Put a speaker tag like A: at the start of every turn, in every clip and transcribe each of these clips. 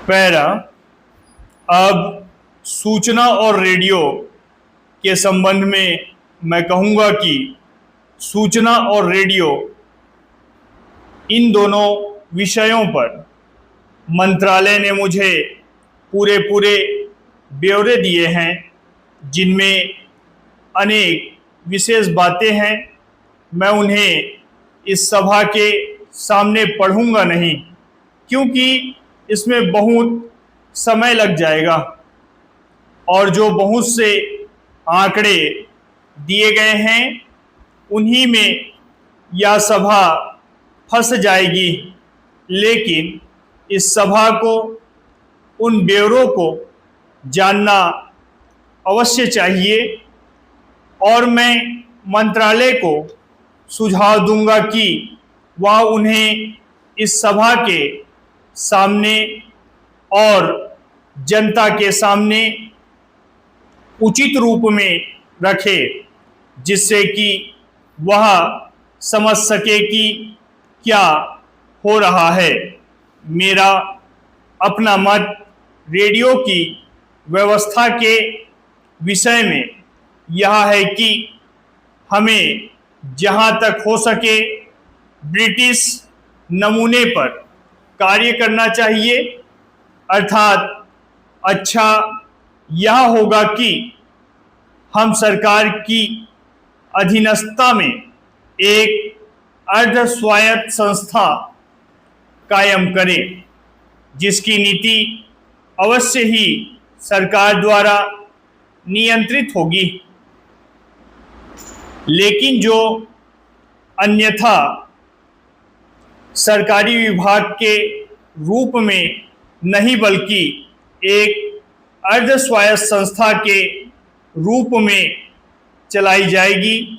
A: Para. अब सूचना और रेडियो के संबंध में मैं कहूँगा कि सूचना और रेडियो इन दोनों विषयों पर मंत्रालय ने मुझे पूरे पूरे ब्यौरे दिए हैं, जिनमें अनेक विशेष बातें हैं। मैं उन्हें इस सभा के सामने पढ़ूंगा नहीं, क्योंकि इसमें बहुत समय लग जाएगा और जो बहुत से आंकड़े दिए गए हैं उन्हीं में यह सभा फंस जाएगी। लेकिन इस सभा को उन ब्यौरों को जानना अवश्य चाहिए और मैं मंत्रालय को सुझाव दूंगा कि वह उन्हें इस सभा के सामने और जनता के सामने उचित रूप में रखे, जिससे कि वह समझ सके कि क्या हो रहा है। मेरा अपना मत रेडियो की व्यवस्था के विषय में यह है कि हमें जहां तक हो सके ब्रिटिश नमूने पर कार्य करना चाहिए। अर्थात अच्छा यह होगा कि हम सरकार की अधीनस्थता में एक अर्ध स्वायत्त संस्था कायम करें, जिसकी नीति अवश्य ही सरकार द्वारा नियंत्रित होगी। लेकिन जो अन्यथा सरकारी विभाग के रूप में नहीं बल्कि एक अर्ध स्वायत्त संस्था के रूप में चलाई जाएगी,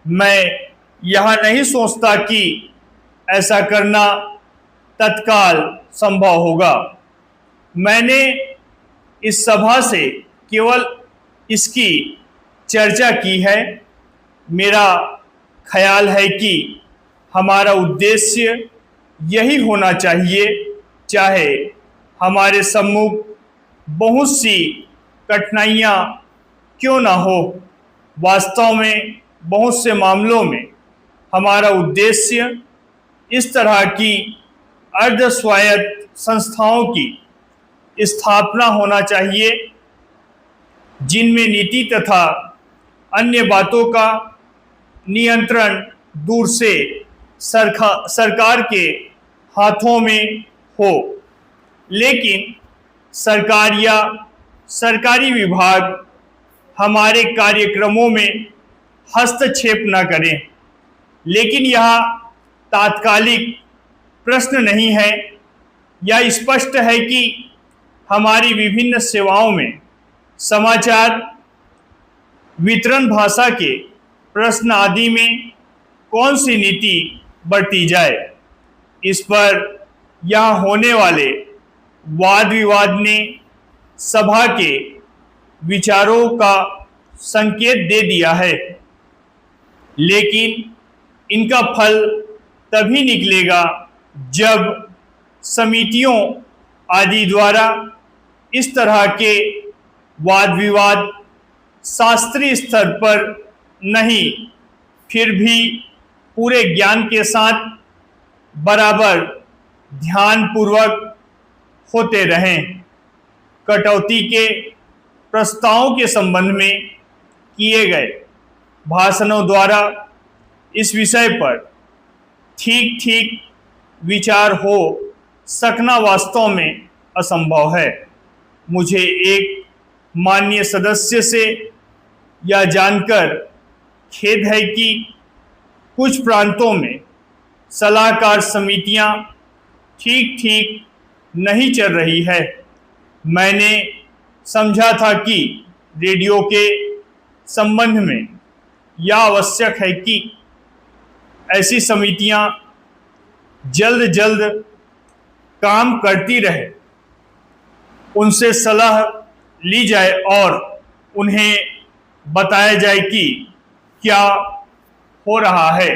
A: मैं यह नहीं सोचता कि ऐसा करना तत्काल संभव होगा। मैंने इस सभा से केवल इसकी चर्चा की है। मेरा ख्याल है कि हमारा उद्देश्य यही होना चाहिए, चाहे हमारे सम्मुख बहुत सी कठिनाइयाँ क्यों ना हो। वास्तव में बहुत से मामलों में हमारा उद्देश्य इस तरह की अर्ध स्वायत्त संस्थाओं की स्थापना होना चाहिए, जिनमें नीति तथा अन्य बातों का नियंत्रण दूर से सरकार के हाथों में हो, लेकिन सरकार या सरकारी विभाग हमारे कार्यक्रमों में हस्तक्षेप न करें। लेकिन यह तात्कालिक प्रश्न नहीं है। यह स्पष्ट है कि हमारी विभिन्न सेवाओं में समाचार वितरण, भाषा के प्रश्न आदि में कौन सी नीति बरती जाए, इस पर यहाँ होने वाले वाद विवाद ने सभा के विचारों का संकेत दे दिया है। लेकिन इनका फल तभी निकलेगा जब समितियों आदि द्वारा इस तरह के वाद विवाद शास्त्रीय स्तर पर नहीं, फिर भी पूरे ज्ञान के साथ बराबर ध्यानपूर्वक होते रहें। कटौती के प्रस्तावों के संबंध में किए गए भाषणों द्वारा इस विषय पर ठीक ठीक विचार हो सकना वास्तव में असंभव है। मुझे एक माननीय सदस्य से यह जानकर खेद है कि कुछ प्रांतों में सलाहकार समितियां ठीक ठीक नहीं चल रही है। मैंने समझा था कि रेडियो के संबंध में यह आवश्यक है कि ऐसी समितियां जल्द जल्द काम करती रहे, उनसे सलाह ली जाए और उन्हें बताया जाए कि क्या हो रहा है।